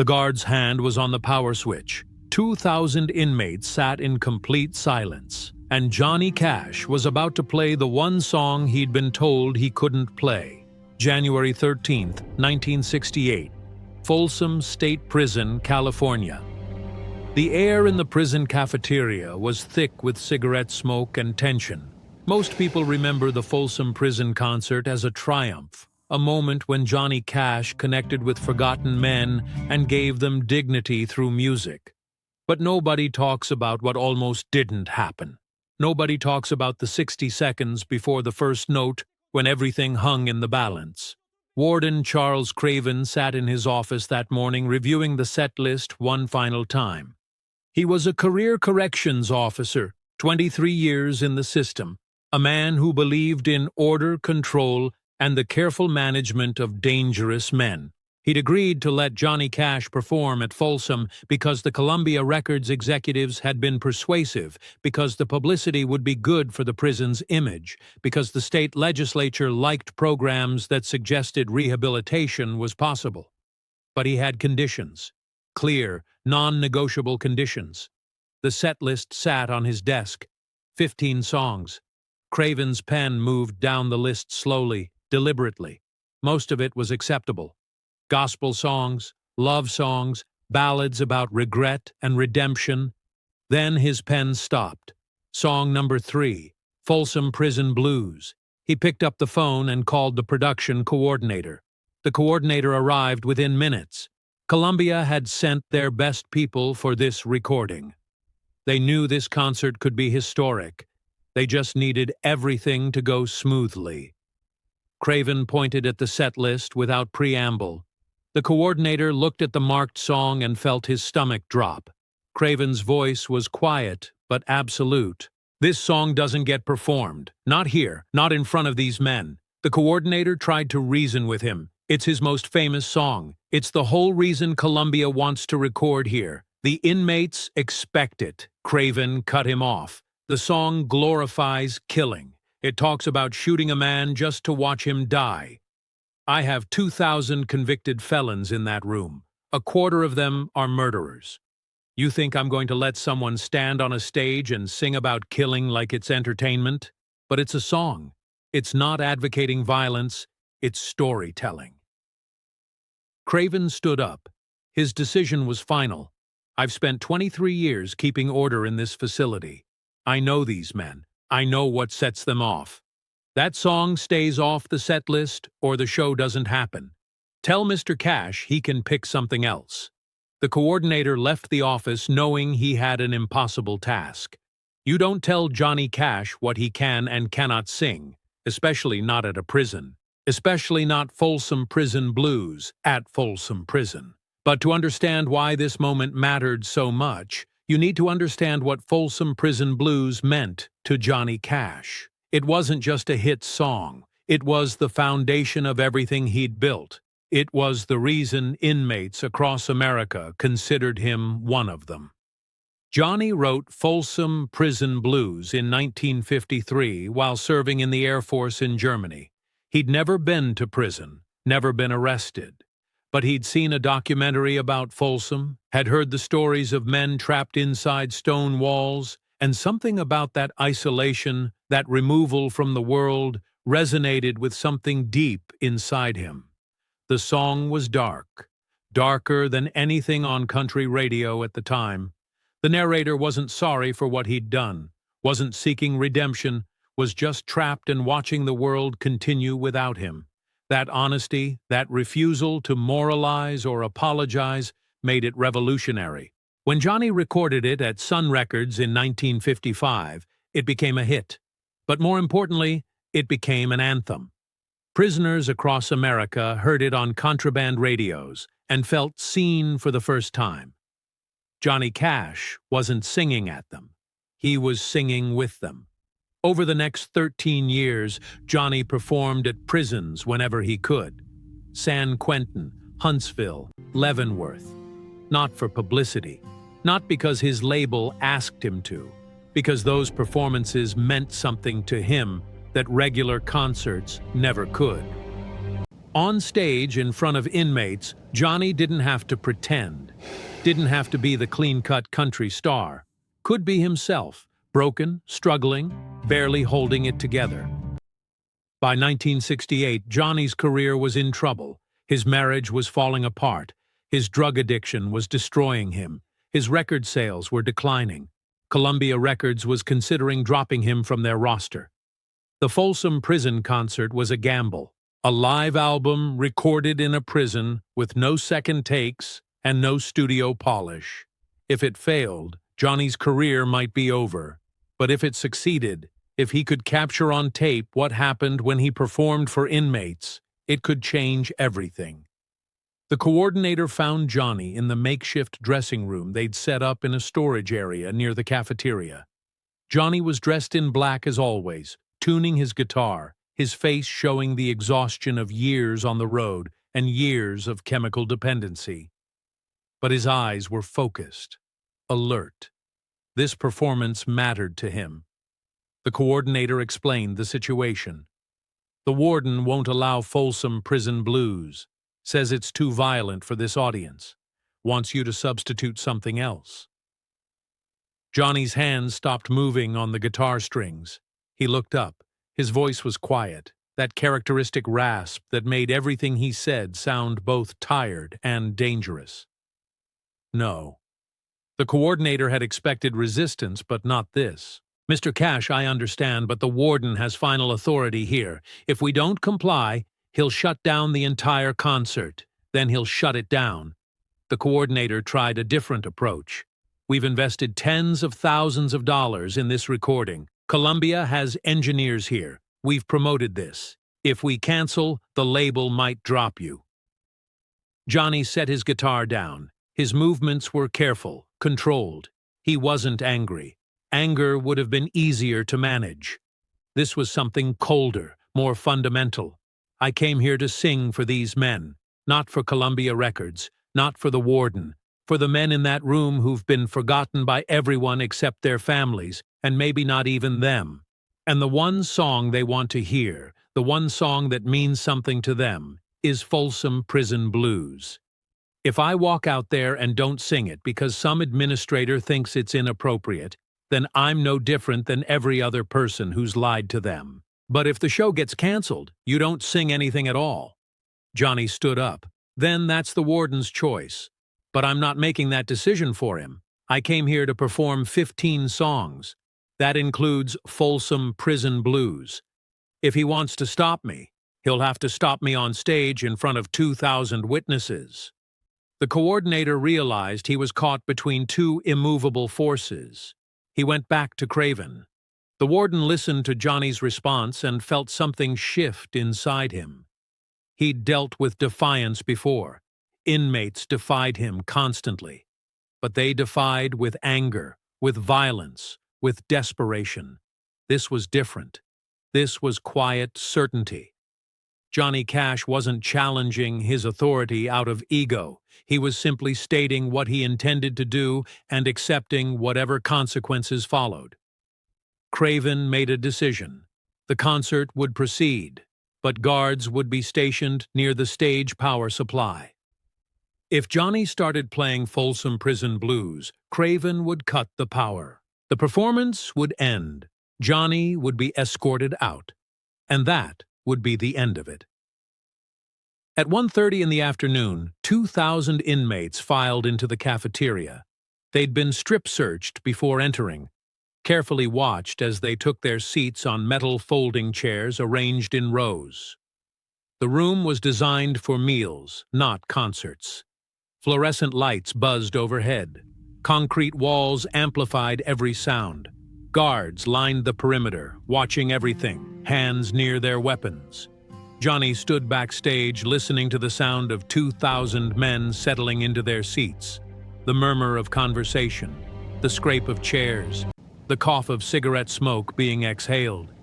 The guard's hand was on the power switch. 2,000 inmates sat in complete silence, and Johnny Cash was about to play the one song he'd been told he couldn't play. January 13th, 1968, Folsom State Prison, California. The air in the prison cafeteria was thick with cigarette smoke and tension. Most people remember the Folsom Prison concert as a triumph, a moment when Johnny Cash connected with forgotten men and gave them dignity through music. But nobody talks about what almost didn't happen. Nobody talks about the 60 seconds before the first note when everything hung in the balance. Warden Charles Craven sat in his office that morning reviewing the set list one final time. He was a career corrections officer, 23 years in the system, a man who believed in order, control, and the careful management of dangerous men. He'd agreed to let Johnny Cash perform at Folsom because the Columbia Records executives had been persuasive, because the publicity would be good for the prison's image, because the state legislature liked programs that suggested rehabilitation was possible. But he had conditions. Clear, non-negotiable conditions. The set list sat on his desk. 15 songs. Craven's pen moved down the list slowly, deliberately. Most of it was acceptable. Gospel songs, love songs, ballads about regret and redemption. Then his pen stopped. Song number 3, Folsom Prison Blues. He picked up the phone and called the production coordinator. The coordinator arrived within minutes. Columbia had sent their best people for this recording. They knew this concert could be historic. They just needed everything to go smoothly. Craven pointed at the set list without preamble. The coordinator looked at the marked song and felt his stomach drop. Craven's voice was quiet, but absolute. This song doesn't get performed. Not here, not in front of these men. The coordinator tried to reason with him. It's his most famous song. It's the whole reason Columbia wants to record here. The inmates expect it. Craven cut him off. The song glorifies killing. It talks about shooting a man just to watch him die. I have 2,000 convicted felons in that room. A quarter of them are murderers. You think I'm going to let someone stand on a stage and sing about killing like it's entertainment? But it's a song. It's not advocating violence, it's storytelling. Craven stood up. His decision was final. I've spent 23 years keeping order in this facility. I know these men. I know what sets them off. That song stays off the set list or the show doesn't happen. Tell Mr. Cash he can pick something else. The coordinator left the office knowing he had an impossible task. You don't tell Johnny Cash what he can and cannot sing, especially not at a prison. Especially not Folsom Prison Blues at Folsom Prison. But to understand why this moment mattered so much, you need to understand what Folsom Prison Blues meant to Johnny Cash. It wasn't just a hit song. It was the foundation of everything he'd built. It was the reason inmates across America considered him one of them. Johnny wrote Folsom Prison Blues in 1953 while serving in the Air Force in Germany. He'd never been to prison, never been arrested. But he'd seen a documentary about Folsom, had heard the stories of men trapped inside stone walls, and something about that isolation, that removal from the world, resonated with something deep inside him. The song was dark, darker than anything on country radio at the time. The narrator wasn't sorry for what he'd done, wasn't seeking redemption, was just trapped and watching the world continue without him. That honesty, that refusal to moralize or apologize, made it revolutionary. When Johnny recorded it at Sun Records in 1955, it became a hit. But more importantly, it became an anthem. Prisoners across America heard it on contraband radios and felt seen for the first time. Johnny Cash wasn't singing at them. He was singing with them. Over the next 13 years, Johnny performed at prisons whenever he could. San Quentin, Huntsville, Leavenworth. Not for publicity. Not because his label asked him to. Because those performances meant something to him that regular concerts never could. On stage in front of inmates, Johnny didn't have to pretend, didn't have to be the clean-cut country star, could be himself, broken, struggling, barely holding it together. By 1968, Johnny's career was in trouble. His marriage was falling apart. His drug addiction was destroying him. His record sales were declining. Columbia Records was considering dropping him from their roster. The Folsom Prison concert was a gamble. A live album recorded in a prison with no second takes and no studio polish. If it failed, Johnny's career might be over. But if it succeeded, if he could capture on tape what happened when he performed for inmates, it could change everything. The coordinator found Johnny in the makeshift dressing room they'd set up in a storage area near the cafeteria. Johnny was dressed in black as always, tuning his guitar, his face showing the exhaustion of years on the road and years of chemical dependency. But his eyes were focused, alert. This performance mattered to him. The coordinator explained the situation. The warden won't allow Folsom Prison Blues, says it's too violent for this audience, wants you to substitute something else. Johnny's hands stopped moving on the guitar strings. He looked up. His voice was quiet, that characteristic rasp that made everything he said sound both tired and dangerous. No. The coordinator had expected resistance, but not this. Mr. Cash, I understand, but the warden has final authority here. If we don't comply, he'll shut down the entire concert. Then he'll shut it down. The coordinator tried a different approach. We've invested tens of thousands of dollars in this recording. Columbia has engineers here. We've promoted this. If we cancel, the label might drop you. Johnny set his guitar down. His movements were careful, controlled. He wasn't angry. Anger would have been easier to manage. This was something colder, more fundamental. I came here to sing for these men, not for Columbia Records, not for the warden, for the men in that room who've been forgotten by everyone except their families, and maybe not even them. And the one song they want to hear, the one song that means something to them, is Folsom Prison Blues. If I walk out there and don't sing it because some administrator thinks it's inappropriate, then I'm no different than every other person who's lied to them. But if the show gets canceled, you don't sing anything at all. Johnny stood up. Then that's the warden's choice. But I'm not making that decision for him. I came here to perform 15 songs. That includes Folsom Prison Blues. If he wants to stop me, he'll have to stop me on stage in front of 2,000 witnesses. The coordinator realized he was caught between two immovable forces. He went back to Craven. The warden listened to Johnny's response and felt something shift inside him. He'd dealt with defiance before. Inmates defied him constantly. But they defied with anger, with violence, with desperation. This was different. This was quiet certainty. Johnny Cash wasn't challenging his authority out of ego. He was simply stating what he intended to do and accepting whatever consequences followed. Craven made a decision. The concert would proceed, but guards would be stationed near the stage power supply. If Johnny started playing Folsom Prison Blues, Craven would cut the power. The performance would end. Johnny would be escorted out. And that would be the end of it. At 1:30 in the afternoon, 2,000 inmates filed into the cafeteria. They'd been strip-searched before entering, carefully watched as they took their seats on metal folding chairs arranged in rows. The room was designed for meals, not concerts. Fluorescent lights buzzed overhead. Concrete walls amplified every sound. Guards lined the perimeter, watching everything, hands near their weapons. Johnny stood backstage listening to the sound of 2,000 men settling into their seats, the murmur of conversation, the scrape of chairs, the cough of cigarette smoke being exhaled.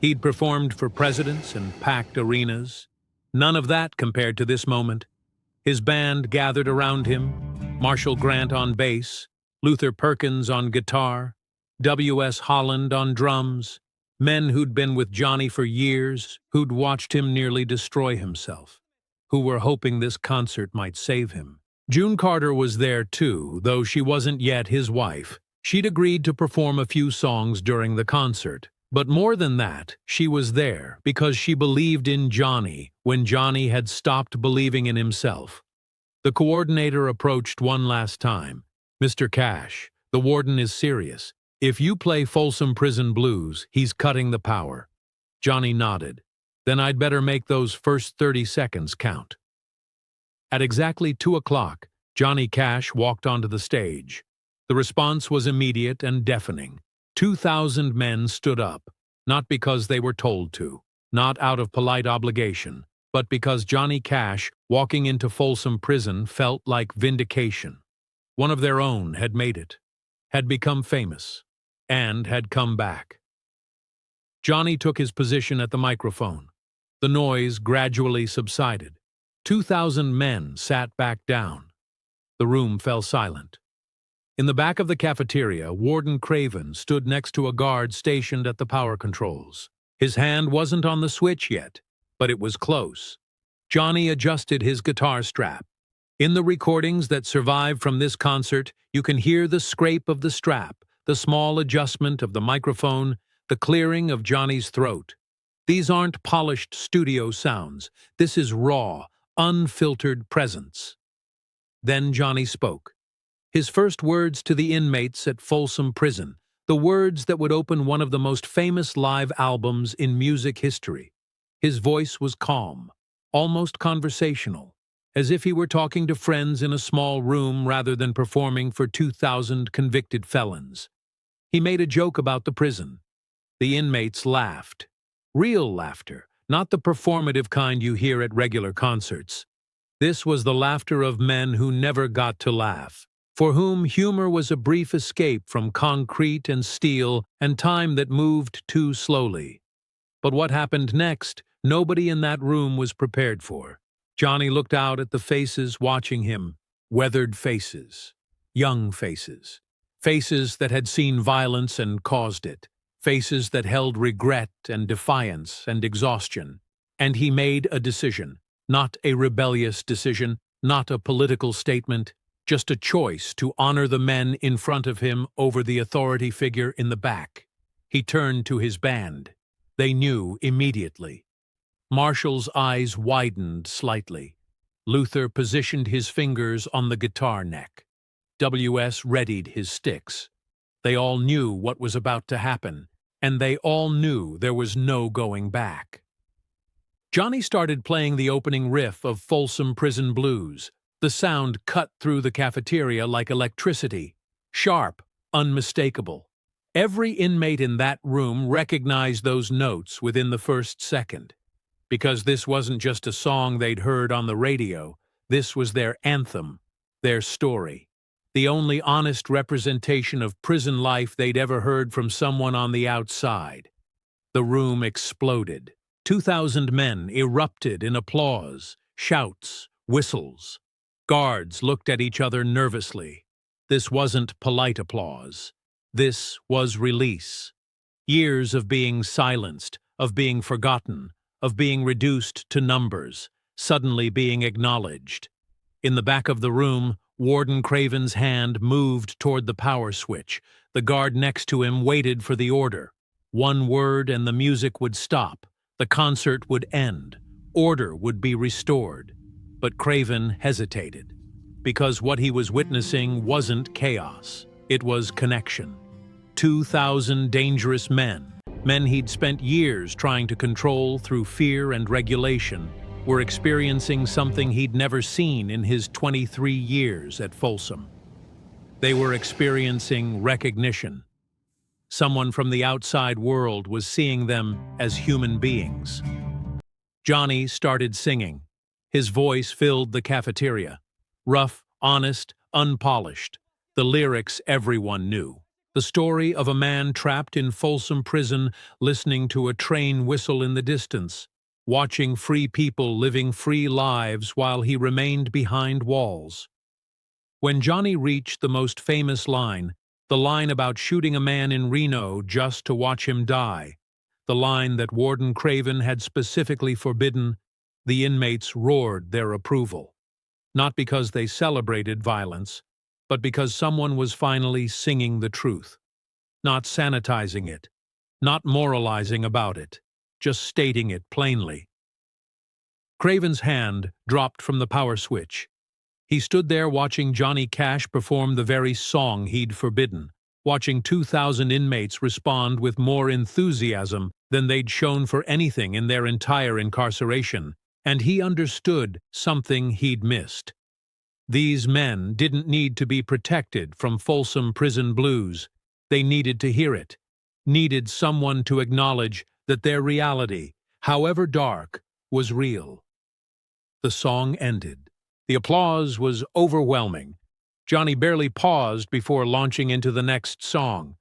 He'd performed for presidents and packed arenas. None of that compared to this moment. His band gathered around him, Marshall Grant on bass, Luther Perkins on guitar, W.S. Holland on drums, men who'd been with Johnny for years, who'd watched him nearly destroy himself. who were hoping this concert might save him. June Carter was there too, though she wasn't yet his wife. She'd agreed to perform a few songs during the concert. But more than that, she was there because she believed in Johnny when Johnny had stopped believing in himself. The coordinator approached one last time. "Mr. Cash, the warden is serious. If you play Folsom Prison Blues, he's cutting the power." Johnny nodded. "Then I'd better make those first 30 seconds count." At exactly 2 o'clock, Johnny Cash walked onto the stage. The response was immediate and deafening. 2,000 men stood up, not because they were told to, not out of polite obligation, but because Johnny Cash, walking into Folsom Prison, felt like vindication. One of their own had made it, had become famous, and had come back. Johnny took his position at the microphone. The noise gradually subsided. 2,000 men sat back down. The room fell silent. In the back of the cafeteria, Warden Craven stood next to a guard stationed at the power controls. His hand wasn't on the switch yet, but it was close. Johnny adjusted his guitar strap. In the recordings that survive from this concert, you can hear the scrape of the strap, the small adjustment of the microphone, the clearing of Johnny's throat. These aren't polished studio sounds. This is raw, unfiltered presence. Then Johnny spoke. His first words to the inmates at Folsom Prison, the words that would open one of the most famous live albums in music history. His voice was calm, almost conversational, as if he were talking to friends in a small room rather than performing for 2,000 convicted felons. He made a joke about the prison. The inmates laughed. Real laughter, not the performative kind you hear at regular concerts. This was the laughter of men who never got to laugh, for whom humor was a brief escape from concrete and steel and time that moved too slowly. But what happened next, nobody in that room was prepared for. Johnny looked out at the faces watching him, weathered faces, young faces, faces that had seen violence and caused it, faces that held regret and defiance and exhaustion. And he made a decision, not a rebellious decision, not a political statement, just a choice to honor the men in front of him over the authority figure in the back. He turned to his band. They knew immediately. Marshall's eyes widened slightly. Luther positioned his fingers on the guitar neck. W.S. readied his sticks. They all knew what was about to happen, and they all knew there was no going back. Johnny started playing the opening riff of Folsom Prison Blues. The sound cut through the cafeteria like electricity, sharp, unmistakable. Every inmate in that room recognized those notes within the first second. Because this wasn't just a song they'd heard on the radio, this was their anthem, their story. The only honest representation of prison life they'd ever heard from someone on the outside. The room exploded. 2,000 men erupted in applause, shouts, whistles. Guards looked at each other nervously. This wasn't polite applause. This was release. Years of being silenced, of being forgotten, of being reduced to numbers, suddenly being acknowledged. In the back of the room, Warden Craven's hand moved toward the power switch. The guard next to him waited for the order. One word and the music would stop. The concert would end. Order would be restored. But Craven hesitated, because what he was witnessing wasn't chaos. It was connection. 2,000 dangerous men he'd spent years trying to control through fear and regulation, were experiencing something he'd never seen in his 23 years at Folsom. They were experiencing recognition. Someone from the outside world was seeing them as human beings. Johnny started singing. His voice filled the cafeteria. Rough, honest, unpolished. The lyrics everyone knew. The story of a man trapped in Folsom Prison, listening to a train whistle in the distance, watching free people living free lives while he remained behind walls. When Johnny reached the most famous line, the line about shooting a man in Reno just to watch him die, the line that Warden Craven had specifically forbidden, The inmates roared their approval, not because they celebrated violence, but because someone was finally singing the truth, not sanitizing it, not moralizing about it, just stating it plainly. Craven's hand dropped from the power switch. He stood there watching Johnny Cash perform the very song he'd forbidden, watching 2,000 inmates respond with more enthusiasm than they'd shown for anything in their entire incarceration, and he understood something he'd missed. These men didn't need to be protected from Folsom Prison Blues. They needed to hear it, needed someone to acknowledge that their reality, however dark, was real. The song ended. The applause was overwhelming. Johnny barely paused before launching into the next song.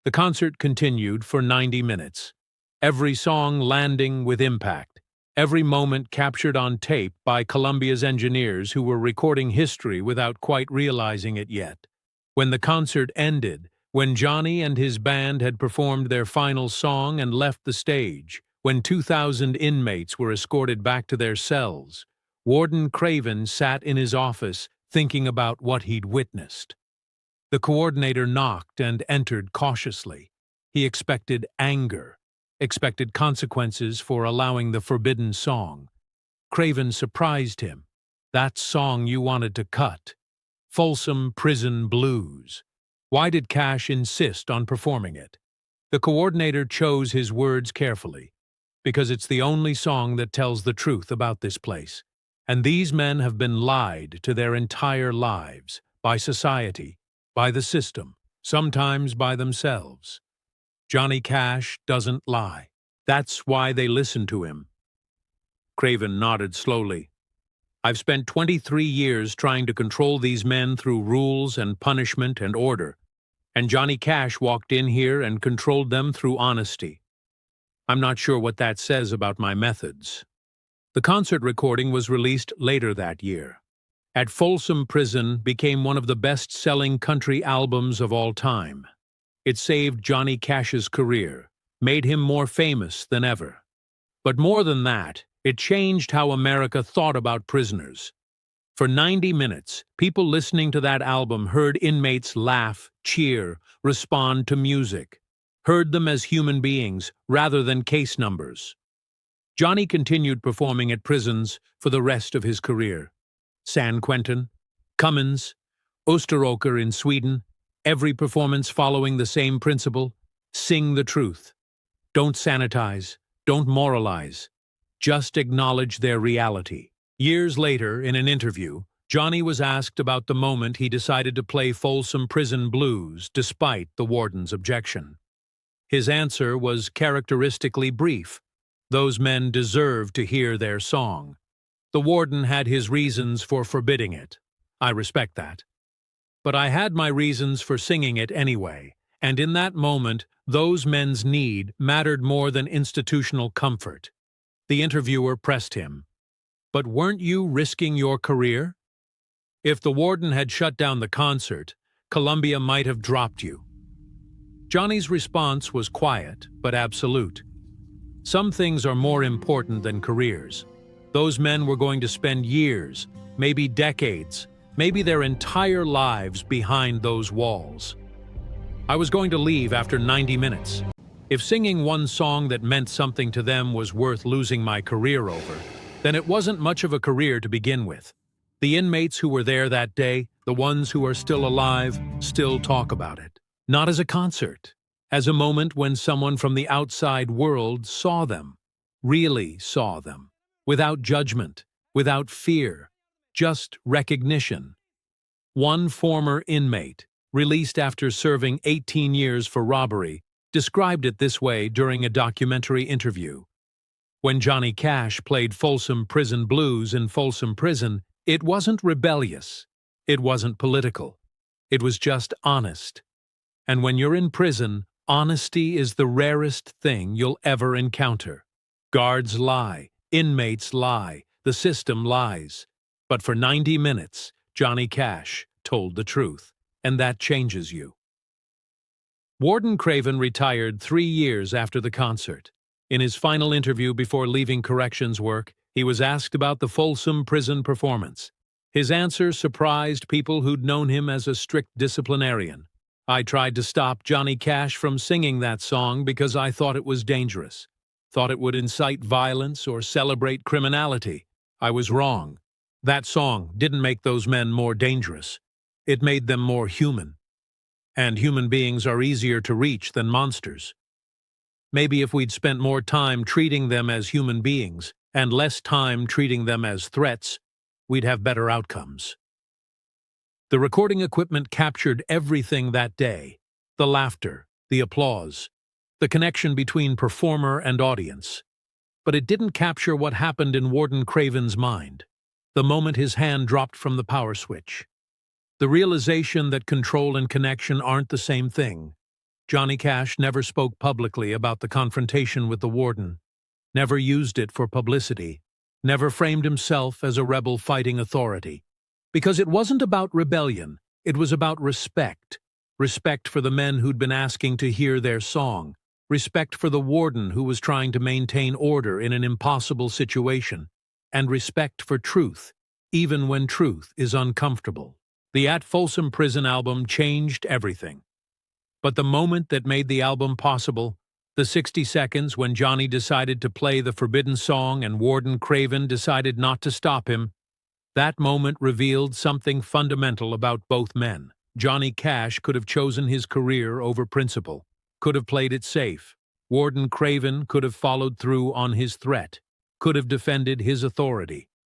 The concert continued for 90 minutes, every song landing with impact, every moment captured on tape by Columbia's engineers who were recording history without quite realizing it yet. When the concert ended, when Johnny and his band had performed their final song and left the stage, when 2,000 inmates were escorted back to their cells, Warden Craven sat in his office thinking about what he'd witnessed. The coordinator knocked and entered cautiously. He expected anger, expected consequences for allowing the forbidden song. Craven surprised him. That song you wanted to cut. Folsom Prison Blues. Why did Cash insist on performing it? The coordinator chose his words carefully, because it's the only song that tells the truth about this place. And these men have been lied to their entire lives, by society, by the system, sometimes by themselves. Johnny Cash doesn't lie. That's why they listen to him. Craven nodded slowly. I've spent 23 years trying to control these men through rules and punishment and order, and Johnny Cash walked in here and controlled them through honesty. I'm not sure what that says about my methods. The concert recording was released later that year. At Folsom Prison became one of the best-selling country albums of all time. It saved Johnny Cash's career, made him more famous than ever. But more than that, it changed how America thought about prisoners. For 90 minutes, people listening to that album heard inmates laugh, cheer, respond to music, heard them as human beings rather than case numbers. Johnny continued performing at prisons for the rest of his career. San Quentin, Cummins, Österåker in Sweden, every performance following the same principle: sing the truth. Don't sanitize, don't moralize, just acknowledge their reality. Years later, in an interview, Johnny was asked about the moment he decided to play Folsom Prison Blues despite the warden's objection. His answer was characteristically brief. Those men deserved to hear their song. The warden had his reasons for forbidding it. I respect that. But I had my reasons for singing it anyway, and in that moment, those men's need mattered more than institutional comfort. The interviewer pressed him. But weren't you risking your career? If the warden had shut down the concert, Columbia might have dropped you. Johnny's response was quiet, but absolute. Some things are more important than careers. Those men were going to spend years, maybe decades, maybe their entire lives behind those walls. I was going to leave after 90 minutes. If singing one song that meant something to them was worth losing my career over, then it wasn't much of a career to begin with. The inmates who were there that day, the ones who are still alive, still talk about it. Not as a concert, as a moment when someone from the outside world saw them, really saw them, without judgment, without fear, just recognition. One former inmate, released after serving 18 years for robbery, described it this way during a documentary interview. When Johnny Cash played Folsom Prison Blues in Folsom Prison, it wasn't rebellious, it wasn't political, it was just honest. And when you're in prison, honesty is the rarest thing you'll ever encounter. Guards lie, inmates lie, the system lies. But for 90 minutes, Johnny Cash told the truth, and that changes you. Warden Craven retired 3 years after the concert. In his final interview before leaving corrections work, He was asked about the Folsom Prison performance. His answer surprised people who'd known him as a strict disciplinarian. "I tried to stop Johnny Cash from singing that song because I thought it was dangerous. Thought it would incite violence or celebrate criminality. I was wrong. That song didn't make those men more dangerous. It made them more human. And human beings are easier to reach than monsters. Maybe if we'd spent more time treating them as human beings and less time treating them as threats, we'd have better outcomes." The recording equipment captured everything that day: the laughter, the applause, the connection between performer and audience. But it didn't capture what happened in Warden Craven's mind, the moment his hand dropped from the power switch. The realization that control and connection aren't the same thing. Johnny Cash never spoke publicly about the confrontation with the warden, never used it for publicity, never framed himself as a rebel fighting authority. Because it wasn't about rebellion, it was about respect. Respect for the men who'd been asking to hear their song. Respect for the warden who was trying to maintain order in an impossible situation. And respect for truth, even when truth is uncomfortable. The At Folsom Prison album changed everything. But the moment that made the album possible, the 60 seconds when Johnny decided to play the forbidden song and Warden Craven decided not to stop him, that moment revealed something fundamental about both men. Johnny Cash could have chosen his career over principle, could have played it safe. Warden Craven could have followed through on his threat, could have defended his authority.